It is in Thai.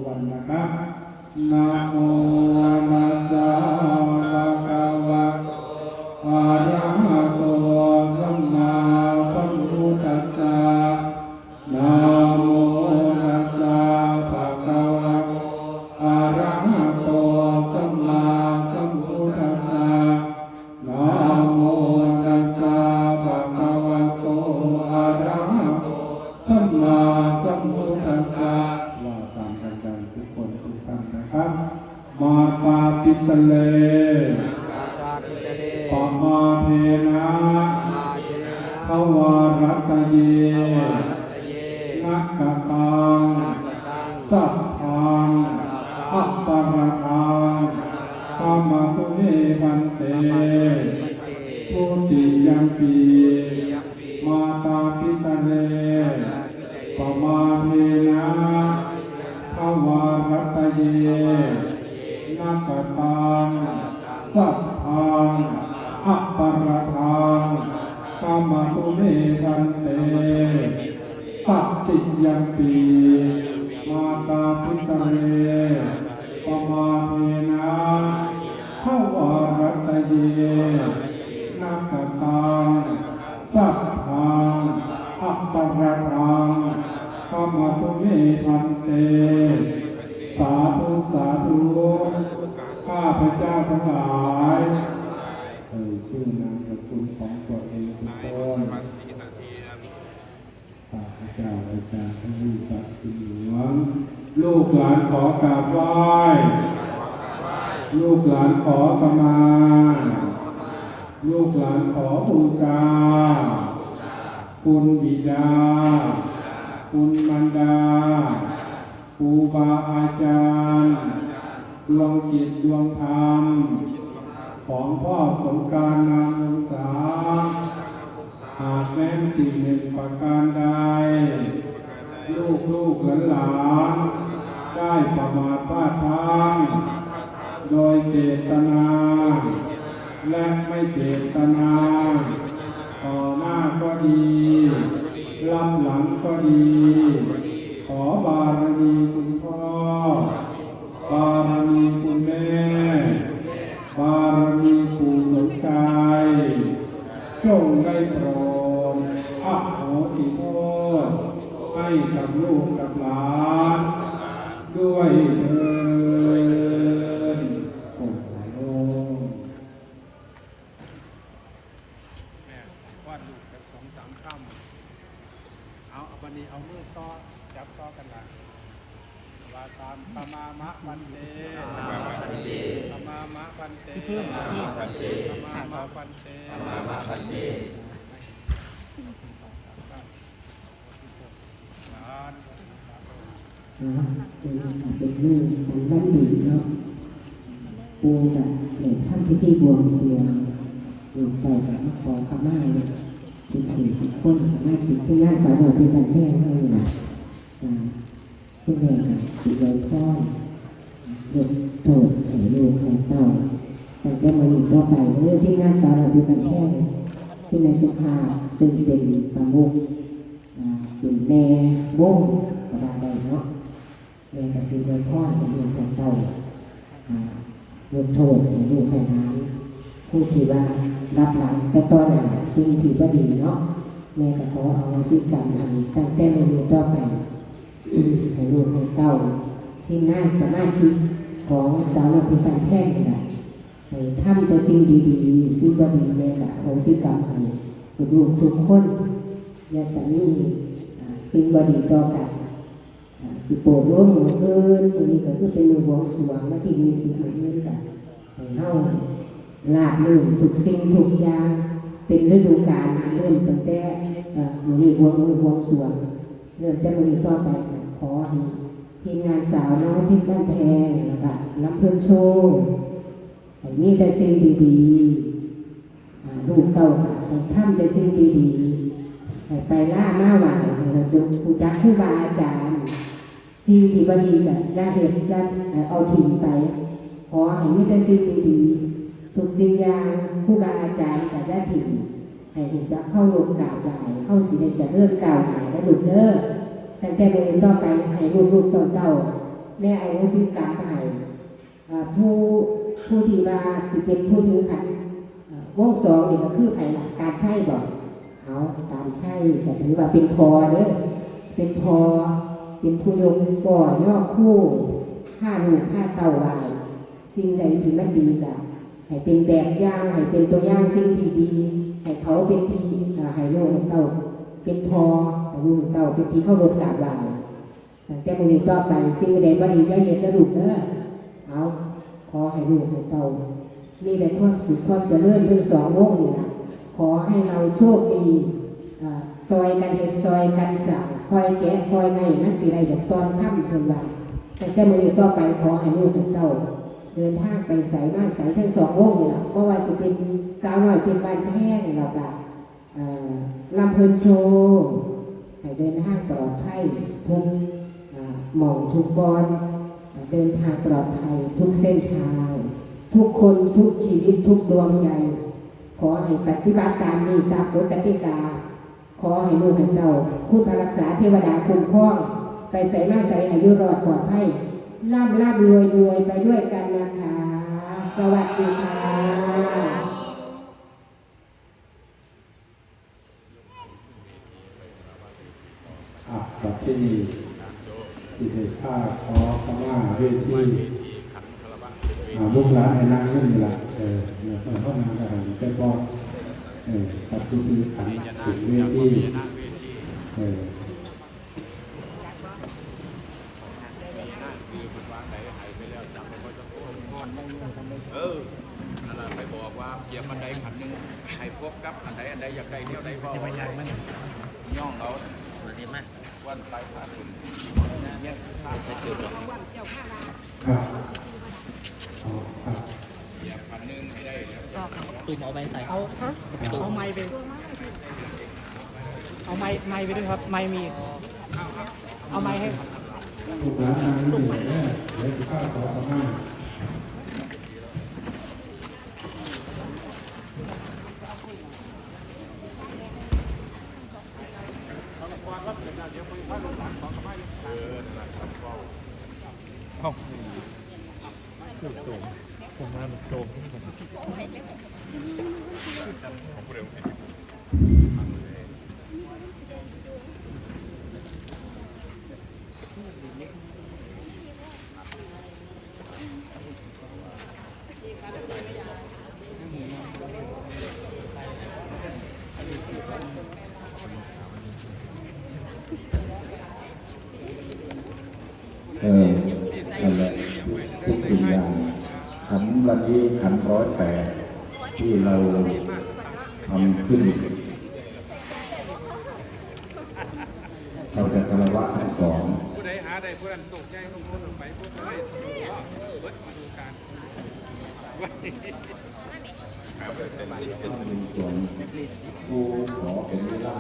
วันนะครับนะโมตัสสะภะคะวะโตอะระหะโตสัมมาสัมพุทธัสสะนะโมตัสสะภะคะวะโตอะระหะโตสัมมาสัมพุทธัสสะนะโมตัสสะภะคะวะโตอะระหะโตสัมมาสัมพุทธัสสะว่าตามกันดังทุกคนทุกท่านนะครับมาตาปิตเลปมาเทนะทวารัตเยนักกตังสัพพังอัปปารทังธรรมตุเมพันเตพุติยัมปีมาตาปิตเลปมาเทนะทวารัตเยนักตังสัพพังอัปปารทังธรรมตุเมพันเตตัตติยัมปีมาตาปิตเลปมาเทนะทวารัตเยนักตังสัพพังอัปปารทังธรรมตุเมพันเตสาธุสาธุข้าพเจ้าทั้งหลายชื่อนามสกุลของตัวเองทุกคนข้าพเจ้าอาจารย์ทั้งวิสัชสีเหลืองลูกหลานขอกราบไหว้ลูกหลานขอขมาลูกหลานขอบูชาคุณบิดาคุณมารดาครูบาอาจารย์ดวงจิตดวงธรรมของพ่อสงกรานต์นามวงศาหากแม้นสิ่งหนึ่งประการใดลูกหลานได้ประมาทพลาดพลั้งโดยเจตนาและไม่เจตนาต่อหน้าก็ดีรับหลังก็ดีขอบารมีคุณพ่อบารมีคุณแม่บารมีปู่สมชายจงได้โปรดอโหสิโทษให้กับลูกกับหลานด้วยเถิดโอ้โหวาดลูกกัน2-3 คำเอาวันนี้เอามือต่อจับต่อกันละวาสามปมามะวันเตปมามะวันเตปมามะวันเตปมามะวันเตปมามะวันเตปมามะวันเตเป็นเรื่องสันวันดีเนาะปูกับเหล็กทำพิธีบวงสรวงลูกเต่ากับมาขอขมาเลยเป็นสิ่งคนขมาคิดที่งานสาวหน่อยเป็นบันแท่งเท่านี้นะคุณแม่กับสิไว้พ่อนยกโทษให้ลูกให้เต่าแต่ก็มาหนีต่อไปเรื่องที่งานสาวหน่อยเป็นบันแท่งคุณแม่สุภาซึ่งเป็นประมุขเป็นแม่วงกระบาได้เนาะแม่กับสิไว้พ่อนให้ลูกให้เต่ายกโทษให้ลูกให้หลานผู้ที่ว่ารับหลังแต่ตอนนั้นสิ่งที่บ่ดีเนาะแม่ก็ขอเอาสิกรรมให้ตั้งแต่ไม่ดีต่อไปให้ลูกให้เต้าทีมงานสมาชิกของสาวนักพิพันธ์แท่งนี่แหละให้ทำแต่สิ่งดีๆสิ่งบ่ดีแม่ก็เอาสิกรรมให้ลูกทุกคนอย่าสนีสิ่งบ่ดีต่อกันสิโปรดร่วมมือเพิ่นวันนี้ก็คือเป็นมือบวงสรวงมาที่มีสิ่งเหล่านี้กันให้เฮาลาบลื่นทุกสิ่งทุกอย่างเป็นฤดูกาลเริ่มตั้งแต่มื้อนี้บวงสรวงเริ่มจากมื้อนี้ต่อไปขอให้ทีมงานสาวน้อยพิมพ์บ้านแพงแล้วก็น้ำเพิ่มโชว์ให้มีแต่สิ่งดีๆลูกเต้าก็ให้ทำแต่สิ่งดีๆให้ไปล่ามาไหวให้ดูผู้จักผู้บาอาจารย์สิ่งที่บ่ดีก็อย่าเฮ็ดอย่าเอาทิ้งไปขอให้มีแต่สิ่งดีๆทุกสิ่งอย่างผู้บาอาจารย์ก็อย่าทิ้งให้ผู้จักเข้าลงกราบไหว้เฮาสิได้เจริญก้าวหน้าได้ลูกเด้อตั้งแต่มื้อนี้ต่อไปให้ลูกๆเต้าๆ แม่เอาซื้อกรรมให้ผู้ที่ว่าสิเป็นผู้ถือขันวงสองนี่ก็คือไผล่ะการใช่บอกเอาการใช่ก็ถือว่าเป็นพอเด้อเป็นพอเป็นผู้ยกบ่อย่อคู่ฆ่าลูกฆ่าเต่าไว้สิ่งใดที่มันดีก็ให้เป็นแบบอย่างให้เป็นตัวอย่างสิ่งที่ดีให้เขาเป็นทีให้ลูกให้เต่าเป็นพอให้ลูกให้เต่าเป็นทีเข้ารบกราบไหว้แต่มื้อนี้ต่อไปสิ่งใดบ่ดีอย่าเฮ็ดเด้อลูกเด้อเอาขอให้ลูกให้เต่ามีแต่ความสุขความเจริญทั้งสองวงนี่ล่ะขอให้เราโชคดีซอยกันเฮ็ดซอยกันสร้างคอยแกะคอยไงมันสิได้ดอกตอนค่ำเพิ่นว่าแต่มื้อนี้ต่อไปขอให้ลูกให้เต่าเดินทางไปไสมาไสทั้งสองวงนี่ล่ะบ่ว่าสิเป็นสาวน้อยเป็นบ้านแพงแล้วก็ลำเพิ่นโชว์ให้เดินทางปลอดภัยทุกหม่องทุกบอนเดินทางปลอดภัยทุกเส้นทางทุกคนทุกชีวิตทุกดวงใจขอให้ปฏิบัติตามนี้ตามกฎกติกาขอให้ลูกให้เต่าคุณพระรักษาเทวดาคุ้มครองไปใส่มาใส่อายุรอดปลอดภัยร่ำรวยไปด้วยกันนะคะสวัสดีค่ะประเพณีสิเดชผ้าขอขมาเวทีลูกหลานให้นั่งก็มีละเนี่ยเขานั่งอะไรแต่พอตัดทุกทีขันถึงเวทีนั่นแหละไปบอกว่าเหยียบอันใดขันหนึ่งให้พบกับอันใดอยากได้เที่ยวใดก็ย่องเอาวันไปผ่านคุณครับเหยียบขันหนึ่งให้ได้ ตูมเอาไปใส่เอาไม้ไปเอาไม้ไปด้วยครับไม้มีเอาไม้ให้ ลูกหลานนั่งอยู่เนี่ยเดี๋ยวสิผ้าขอขมานั่นแหละทุกสิ่งอย่างขันวันนี้ขัน108ที่เราทำขึ้นเราจะคารวะทั้งสองผู้ใดหาได้ผู้นั้นส่งใจลงคนไปผู้ใดเบิดมาดูการเป็นส่วนผู้ขอเป็นเวลา